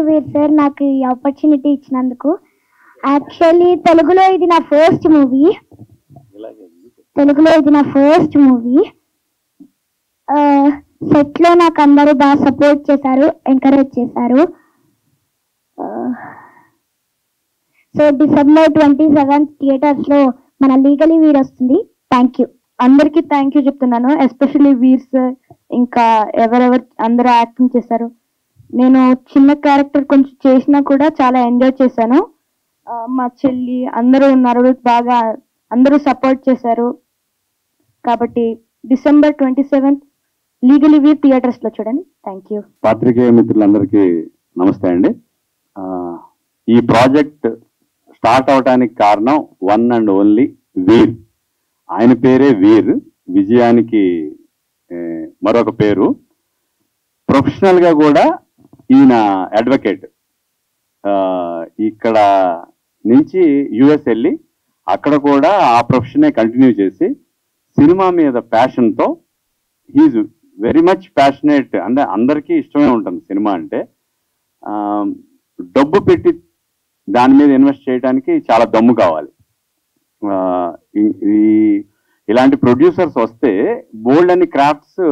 వీర్ sir నాకు ఈ opportunity ఇచ్చినందుకు. యాక్చువల్లీ తెలుగులో ఇది నా ఫస్ట్ మూవీ. సెట్లో నాకు అందరూ బాగా సపోర్ట్ చేశారు, ఎంకరేజ్ చేశారు. సో December 27 థియేటర్స్లో మన లీగలీ వీర్ వస్తుంది. Thank you. అందరికీ థ్యాంక్ యూ చెప్తున్నాను, ఎస్పెషల్లీ వీర్ సార్, ఇంకా ఎవరెవరు అందరూ యాక్టింగ్ చేశారు. నేను చిన్న క్యారెక్టర్ కొంచెం చేసినా కూడా చాలా ఎంజాయ్ చేశాను. మా చెల్లి అందరూ ఉన్నారు, బాగా అందరూ సపోర్ట్ చేశారు. కాబట్టి December 27 లీగలీ వీర్ థియేటర్స్లో చూడండి. Thank you. పాత్రికేయ మిత్రులందరికీ నమస్తే అండి. ఈ ప్రాజెక్ట్ స్టార్ట్ అవడానికి కారణం వన్ అండ్ ఓన్లీ వీర్. ఆయన పేరే వీర్, విజయానికి మరొక పేరు. ప్రొఫెషనల్ గా కూడా ఈయన అడ్వకేట్. ఇక్కడ నుంచి యుఎస్ వెళ్ళి అక్కడ కూడా ఆ ప్రొఫెషనే కంటిన్యూ చేసి సినిమా మీద ప్యాషన్తో, హీజ్ వెరీ మచ్ ప్యాషనేట్. అంటే అందరికీ ఇష్టమే ఉంటుంది సినిమా అంటే. డబ్బు పెట్టి దాని మీద ఇన్వెస్ట్ చేయడానికి చాలా దమ్ము కావాలి. ఇలాంటి ప్రొడ్యూసర్స్ వస్తే బోల్డ్ అని క్రాఫ్ట్స్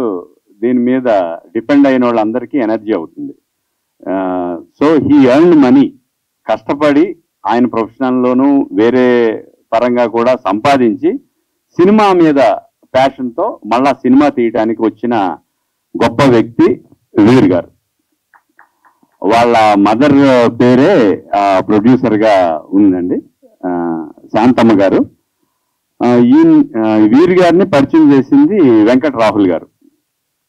దీని మీద డిపెండ్ అయిన వాళ్ళందరికీ ఎనర్జీ అవుతుంది. సో హీ ఎర్న్డ్ మనీ, కష్టపడి ఆయన ప్రొఫెషనల్లోనూ వేరే పరంగా కూడా సంపాదించి సినిమా మీద ప్యాషన్తో మళ్ళా సినిమా తీయడానికి వచ్చిన గొప్ప వ్యక్తి వీర్ గారు. వాళ్ళ మదర్ పేరే ప్రొడ్యూసర్ గా ఉందండి, శాంతమ్మ గారు. ఈ వీర్ గారిని పరిచయం చేసింది వెంకట రాహుల్ గారు,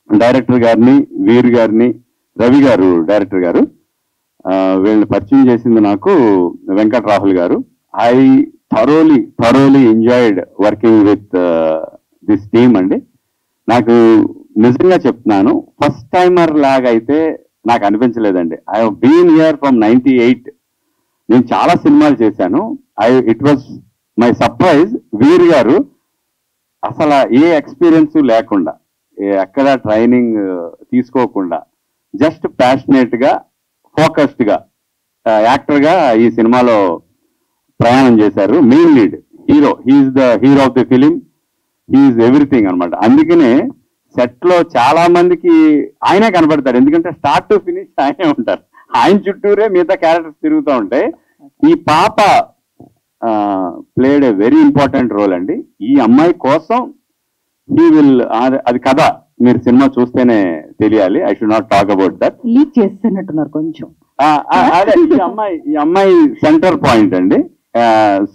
డైరెక్టర్ గారిని, వీర్ గారిని, రవి గారు డైరెక్టర్ గారు. వీళ్ళని పరిచయం చేసింది నాకు వెంకట రాహుల్ గారు. I thoroughly enjoyed working with this team అండి. నాకు నిజంగా చెప్తున్నాను, ఫస్ట్ టైమర్ లాగా అయితే నాకు అనిపించలేదండి. I have been here from 98. నేను చాలా సినిమాలు చేశాను. It was my surprise. Veer గారు అసలు ఏ ఎక్స్పీరియన్స్ లేకుండా, ఎక్కడ ట్రైనింగ్ తీసుకోకుండా, జస్ట్ ప్యాషనేట్ గా, ఫోకస్డ్ గా యాక్టర్ గా ఈ సినిమాలో ప్రయాణం చేశారు. Main lead hero, he's the hero of the film, he's everything అనమాట. అందుకనే సెట్ లో చాలా మందికి ఆయనే కనబడతారు, ఎందుకంటే స్టార్ట్ టు ఫినిష్ ఆయనే ఉంటారు. ఆయన చుట్టూరే మిగతా క్యారెక్టర్స్ తిరుగుతూ ఉంటాయి. ఈ పాప played a very important role అండి. ఈ అమ్మాయి కోసం హీ విల్, అది కథ మీరు సినిమా చూస్తేనే తెలియాలి. I should not talk about that. Leak చేస్తున్నట్టున్నారు కొంచెం. అదే ఈ అమ్మాయి సెంటర్ పాయింట్ అండి.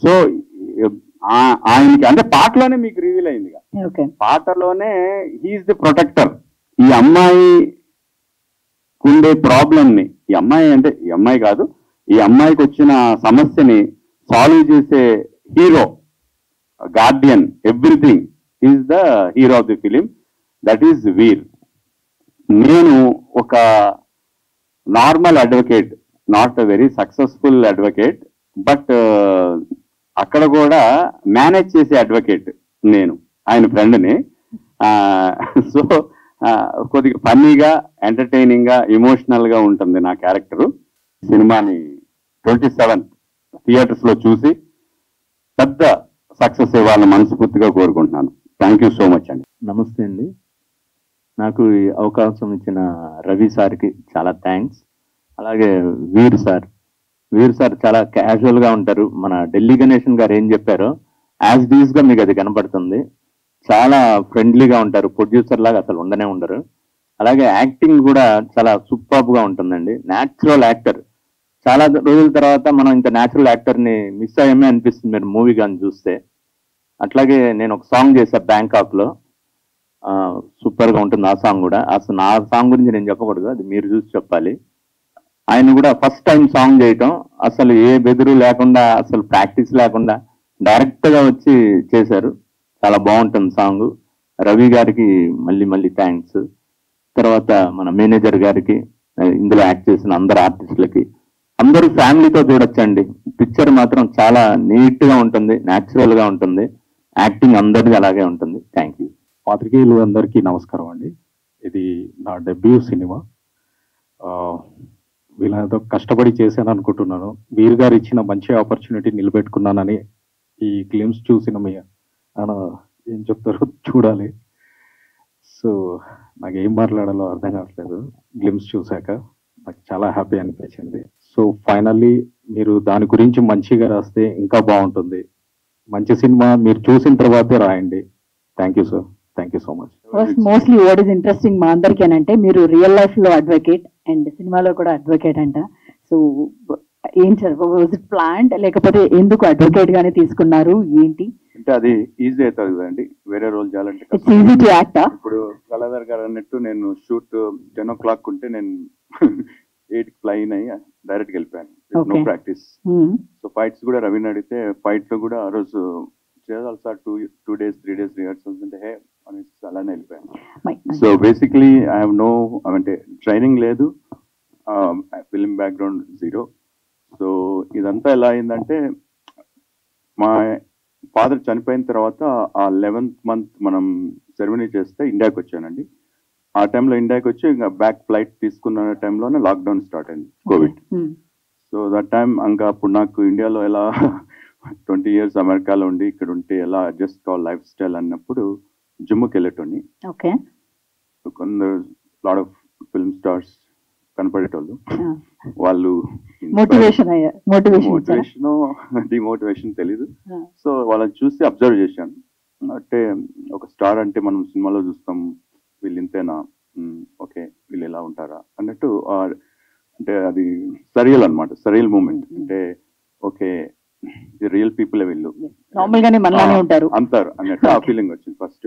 సో ఆయనకి అంటే పాటలోనే మీకు రివీల్ అయిందిగా, పాటలోనే హీఈస్ ది ప్రొటెక్టర్. ఈ అమ్మాయి ఉండే ప్రాబ్లమ్ ని, ఈ అమ్మాయి కాదు, ఈ అమ్మాయికి వచ్చిన సమస్యని సాల్వ్ చేసే hero, guardian, everything is the hero of the film, that is Veer. నేను ఒక normal advocate, not a very successful advocate, but అక్కడ కూడా మేనేజ్ చేసే అడ్వకేట్ నేను, ఆయన ఫ్రెండ్ని. సో కొద్దిగా ఫన్నీగా, ఎంటర్టైనింగ్ గా, ఎమోషనల్ గా ఉంటుంది నా క్యారెక్టరు. సినిమాని 27 థియేటర్స్ లో చూసి పెద్ద సక్సెస్ ఇవ్వాలని మనస్ఫూర్తిగా కోరుకుంటున్నాను. థ్యాంక్ యూ సో మచ్ అండి. నమస్తే అండి. నాకు ఈ అవకాశం ఇచ్చిన రవి సార్కి చాలా థ్యాంక్స్. అలాగే వీర్ సార్ చాలా క్యాజువల్ గా ఉంటారు. మన ఢిల్లీ గణేషన్ గారు ఏం చెప్పారో యాజ్ డీస్ గా మీకు అది కనపడుతుంది. చాలా ఫ్రెండ్లీగా ఉంటారు, ప్రొడ్యూసర్ లాగా అసలు ఉండనే ఉండరు. అలాగే యాక్టింగ్ కూడా చాలా సూపర్బ్ గా ఉంటుందండి. Natural actor. చాలా రోజుల తర్వాత మనం ఇంత న్యాచురల్ యాక్టర్ ని మిస్ అయ్యామే అనిపిస్తుంది మీరు మూవీ కానీ చూస్తే. అట్లాగే నేను ఒక సాంగ్ చేశా బ్యాంకాక్ లో, సూపర్ గా ఉంటుంది ఆ సాంగ్ కూడా. అసలు నా సాంగ్ గురించి నేను చెప్పకూడదు, అది మీరు చూసి చెప్పాలి. ఆయన కూడా ఫస్ట్ టైం సాంగ్ చేయటం, అసలు ఏ బెదురు లేకుండా, అసలు ప్రాక్టీస్ లేకుండా డైరెక్ట్ గా వచ్చి చేశారు. చాలా బాగుంటుంది సాంగ్. రవి గారికి మళ్ళీ థ్యాంక్స్. తర్వాత మన మేనేజర్ గారికి, ఇందులో యాక్ట్ చేసిన అందరు ఆర్టిస్టులకి, అందరూ ఫ్యామిలీతో చూడొచ్చండి. పిక్చర్ మాత్రం చాలా నీట్ గా ఉంటుంది, న్యాచురల్ గా ఉంటుంది. యాక్టింగ్ అందరిది అలాగే ఉంటుంది. Thank you. పాత్రికేయులు అందరికీ నమస్కారం అండి. ఇది నా డెబ్యూ సినిమా. వీళ్ళతో కష్టపడి చేశాను అనుకుంటున్నాను. వీరు గారు ఇచ్చిన మంచి ఆపర్చునిటీ నిలబెట్టుకున్నానని ఈ క్లిమ్స్ చూసిన మీ ఏం చెప్తారో చూడాలి. సో నాకు ఏం మాట్లాడాలో అర్థం కావట్లేదు. గ్లిమ్స్ చూశాక నాకు చాలా హ్యాపీ అనిపించింది. సో ఫైనల్లీ మీరు దాని గురించి మంచిగా రాస్తే ఇంకా బాగుంటుంది. మంచి సినిమా మీరు చూసిన తర్వాతే రాయండి. Thank you sir, thank you so much. Mostly what is interesting మా అందరికీ అని అంటే, మీరు రియల్ లైఫ్ లో అడ్వకేట్ అండ్ సినిమాలో కూడా అడ్వకేట్ అంట. సో ఏం సార్, వాజ్ ఇట్ ప్లాన్డ్ లేకపోతే ఎందుకు అడ్వకేట్ గానే తీసుకున్నారు ఏంటి? అంటే అది ఈజీ అవుతుంది కదండి, వేరే రోల్ చేయాలంటే ఇట్స్ ఈజీ టు యాక్ట్. ఇప్పుడు కళాధర్ గారు అన్నట్టు నేను షూట్ 10 o'clock ఉంటే నేను 8 ఫ్లైన్ అయ్యి డైరెక్ట్ వెళ్ళిపోయాను. No practice. సో ఫైట్స్ కూడా రవిని అడిగితే ఫైట్ లో కూడా ఆ రోజు చేయాలి సార్, 2 days 3 days రిహార్సల్స్ అంటే హే అనేసి అలానే వెళ్ళిపోయాను. So basically I have no, అంటే ట్రైనింగ్ లేదు, ఫిల్మ్ బ్యాక్గ్రౌండ్ జీరో. సో ఇదంతా ఎలా అయిందంటే, మా ఫాదర్ చనిపోయిన తర్వాత ఆ 11th month మనం సెరమనీ చేస్తే ఇండియాకి వచ్చానండి. ఆ టైంలో ఇండియాకి వచ్చి ఇంకా బ్యాక్ ఫ్లైట్ తీసుకున్న టైంలోనే లాక్డౌన్ స్టార్ట్ అయింది, కోవిడ్. సో దట్ టైం ఇంకా అప్పుడు నాకు ఇండియాలో ఎలా 20 years అమెరికాలో ఉండి ఇక్కడ ఉంటే ఎలా అడ్జస్ట్ కావాలి లైఫ్ స్టైల్ అన్నప్పుడు జిమ్కి వెళ్ళేటోని. ఓకే. కొందరు లాట్ ఆఫ్ ఫిల్మ్ స్టార్స్ కనపడేటోళ్ళు, వాళ్ళు మోటివేషన్ డిమోటివేషన్ తెలీదు. సో వాళ్ళని చూసి అబ్జర్వ్ చేశాను. అంటే ఒక స్టార్ అంటే మనం సినిమాలో చూస్తాం, వీళ్ళు ఇంతేనా, ఓకే వీళ్ళు ఎలా ఉంటారా అన్నట్టు. అంటే అది సరియల్ అనమాట, సరియల్ మూమెంట్. అంటే ఓకే రియల్ పీపుల్ వీళ్ళు నార్మల్ గానే మనలానే ఉంటారు అంటారు అన్నట్టు ఆ ఫీలింగ్ వచ్చింది ఫస్ట్.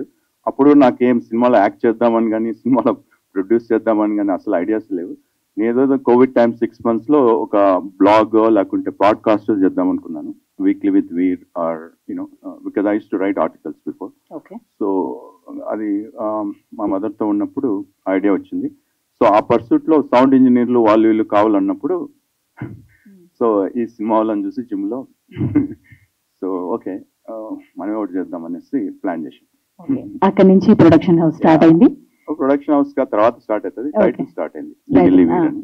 అప్పుడు నాకేం సినిమాలో యాక్ట్ చేద్దామని కానీ సినిమాలో ప్రొడ్యూస్ చేద్దామని కానీ అసలు ఐడియాస్ లేవు. నేనేదో కోవిడ్ టైం 6 months లో ఒక బ్లాగ్ లేకుంటే పాడ్కాస్ట్ చేద్దాం అనుకున్నాను, weekly with Veer or you know, because I used to write articles before. So అది మా మదర్తో ఉన్నప్పుడు ఐడియా వచ్చింది. సో ఆ పర్సూట్ లో సౌండ్ ఇంజనీర్లు వాళ్ళు వీళ్ళు కావాలన్నప్పుడు సో ఈ సినిమా వాళ్ళని చూసి జిమ్ లో సో ఓకే మనమే ఒకటి చేద్దాం అనేసి ప్లాన్ చేసాం. అక్కడ నుంచి ప్రొడక్షన్ హౌస్ స్టార్ట్ అయింది. ప్రొడక్షన్ హౌస్ గా తర్వాత స్టార్ట్ అవుతుంది, టైటిల్ స్టార్ట్ అయింది లీగల్లీ వీర్ అని.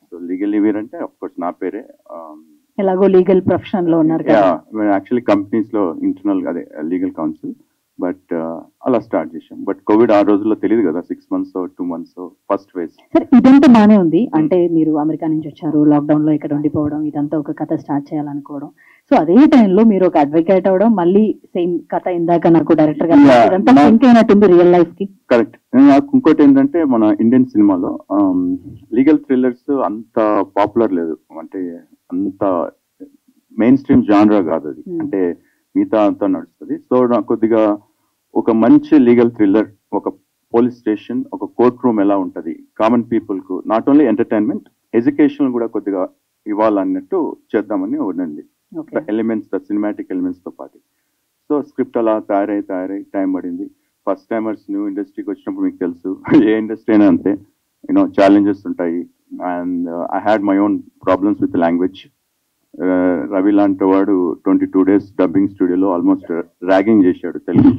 సో లీగల్లీ వీర్ అంటే ఆఫ్ కోర్స్ నా పేరే, ఎలాగో లీగల్ ప్రొఫెషన్ లో ఉన్నారు కదా. యాక్చువల్లీ కంపెనీస్ లో ఇంటర్నల్ అదే లీగల్ కౌన్సిల్, బట్ అలా స్టార్ట్ చేసాం. బట్ కోవిడ్ ఆ రోజుల్లో తెలియదు కదా, 6 months 2 months first phase. Sir ఇదంతా బానే ఉంది, అంటే మీరు అమెరికా నుంచి వచ్చారు, లాక్డౌన్ లో ఇక్కడ ఉండిపోవడం, ఇదంతా ఒక కథ స్టార్ట్ చేయాలనుకోవడం. సో అదే టైంలో మీరు ఒక అడ్వకేట్ అవడం, మళ్ళీ సేమ్ కథ ఇందాక నాకు డైరెక్టర్ గారు ఇదంతా సింక్ అయినట్టుంది రియల్ లైఫ్ కి. కరెక్ట్. నాకు ఇంకోటి ఏంటంటే, మన ఇండియన్ సినిమాలో లీగల్ థ్రిల్లర్స్ అంత పాపులర్ లేదు, అంటే అంత మెయిన్ స్ట్రీమ్ జానరా కాదు అది, అంటే మిగతా అంతా నడుస్తుంది. సో నాకు కొద్దిగా ఒక మంచి లీగల్ థ్రిల్లర్, ఒక పోలీస్ స్టేషన్, ఒక కోర్ట్ రూమ్ ఎలా ఉంటది, కామన్ పీపుల్ కు నాట్ ఓన్లీ ఎంటర్టైన్మెంట్ ఎడ్యుకేషన్ కూడా కొద్దిగా ఇవ్వాలన్నట్టు చేద్దామని ఉండండి. ఎలిమెంట్స్, సినిమాటిక్ ఎలిమెంట్స్ తో పాటు. సో స్క్రిప్ట్ అలా తయారై టైం పడింది. ఫస్ట్ టైమర్స్ న్యూ ఇండస్ట్రీకి వచ్చినప్పుడు మీకు తెలుసు, ఏ ఇండస్ట్రీ అయినా అంతే, యూనో ఛాలెంజెస్ ఉంటాయి. And I had my own problems with language. Ravi లాంటి వాడు 22 days డబ్బింగ్ స్టూడియోలో ఆల్మోస్ట్ ర్యాగింగ్ చేశాడు తెలుగు.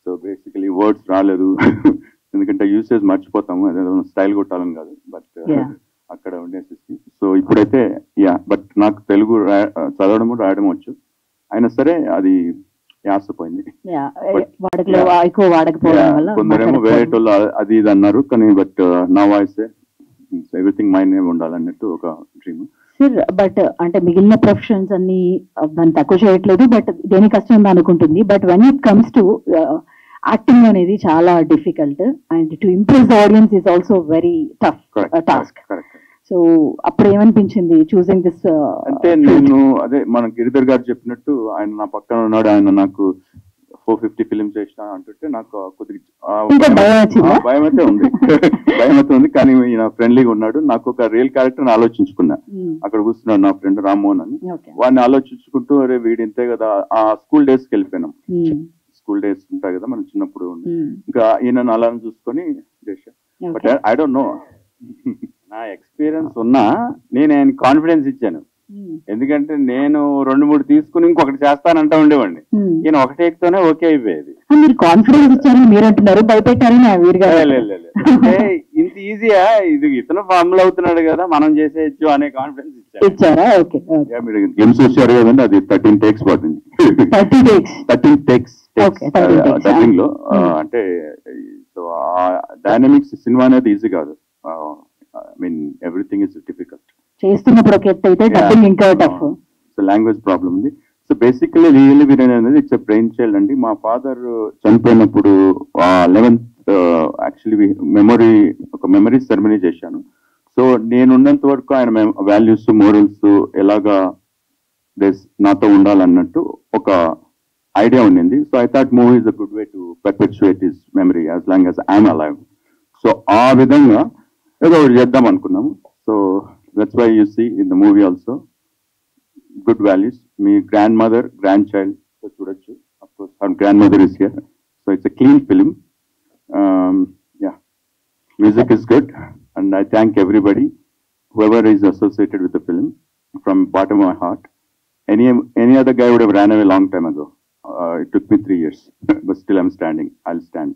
సో బేసికలీ వర్డ్స్ రాలేదు, ఎందుకంటే యూసేజ్ మర్చిపోతాము, అదేదో స్టైల్ కొట్టాలని కాదు, బట్ అక్కడ ఉండేసేసి. సో ఇప్పుడైతే బట్ నాకు తెలుగు చదవడం రాయడం వచ్చు, అయినా సరే అది యాసపోయింది. కొందరేమో వేరే వాళ్ళు అది ఇది అన్నారు, కానీ బట్ నా వాయిస్ ఎవ్రీథింగ్ మైండ్ నేమ్ ఉండాలన్నట్టు ఒక డ్రీమ్. సార్ బట్ అంటే మిగిలిన ప్రొఫెషన్స్ అన్ని దాన్ని తక్కువ చేయట్లేదు, బట్ దేని కష్టం ఉందా అనుకుంటుంది. But when it comes to acting అనేది చాలా difficult, and to impress the audience is also very tough task. So అప్పుడు ఏమనిపించింది చూసింగ్ దిస్? అంటే నేను అదే మన గిరిధర్ గారు చెప్పినట్టు, ఆయన నా పక్కన ఉన్నాడు, ఆయన నాకు 450 ఫిలిమ్స్ చేసిన అంటుంటే నాకు కొద్దిగా భయం అయితే ఉంది భయం అయితే ఉంది, కానీ ఈయన ఫ్రెండ్లీగా ఉన్నాడు. నాకు ఒక రియల్ క్యారెక్టర్ ఆలోచించుకున్నా. అక్కడ కూర్చున్నాడు నా ఫ్రెండ్ రామ్మోహన్ అని, వాడిని ఆలోచించుకుంటూ అరే వీడి ఇంతే కదా, ఆ స్కూల్ డేస్ కి వెళ్ళిపోయినాం. స్కూల్ డేస్ ఉంటాయి కదా మనం చిన్నప్పుడు, ఇంకా ఈయన అలా చూసుకొని చేశా. బట్ ఐ డోంట్ నో, నా ఎక్స్పీరియన్స్ ఉన్నా నేను ఆయన కాన్ఫిడెన్స్ ఇచ్చాను, ఎందుకంటే నేను 2-3 తీసుకుని ఇంకొకటి చేస్తానంటా ఉండేవాడిని. ఈయన ఒక టేక్ తోనే ఓకే అయిపోయేది. మీరు కాన్ఫిడెన్స్ ఇచ్చారని మీరు అంటున్నారు, భయపెట్టారని వీరు గారు. లేదు. అంటే ఇంత ఈజీయా, ఇది ఇతను ఫార్ములా అవుతున్నాడు కదా, మనం చేసేయచ్చు అనే కాన్ఫిడెన్స్ ఇచ్చారా? ఓకే. మీరు గేమ్స్ వచ్చారు కదండి, అది 13 టేక్స్ పడుతుంది. 13 టేక్స్ డబ్బింగ్ లో. అంటే సో డైనమిక్స్ సినిమా అనేది ఈజీ కాదు. I mean everything is difficult. చేస్తున్నప్పుడు ఒక ఎత్తు అయితే డబ్బింగ్ ఇంకా టఫ్. సో లాంగ్వేజ్ ప్రాబ్లం ఉంది. సో బేసికలీ రియల్లీ వీరన్ అనేది ఇట్స్ బ్రెయిన్ చైల్డ్ అండి. మా ఫాదర్ చనిపోయినప్పుడు 11th యాక్చువల్లీ మెమరీ సెరమనీ చేశాను. సో నేనున్నంత వరకు ఆయన వాల్యూస్, మోరల్స్ ఎలాగా నాతో ఉండాలన్నట్టు ఒక ఐడియా ఉండింది. So I thought movie is a good way to perpetuate his memory as long as I'm alive. So ఆ విధంగా ఏదో ఒకటి చేద్దాం అనుకున్నాము. So that's why you see in the movie also good values. మీ గ్రాండ్ మదర్, గ్రాండ్ చైల్డ్ చూడొచ్చు. Of course her grand mother is here. So it's a clean film. Yeah, music is good, and I thank everybody, whoever is associated with the film, from bottom of my heart. Any other guy would have ran away long time ago. It took me 3 years, but still I'm standing. I'll stand.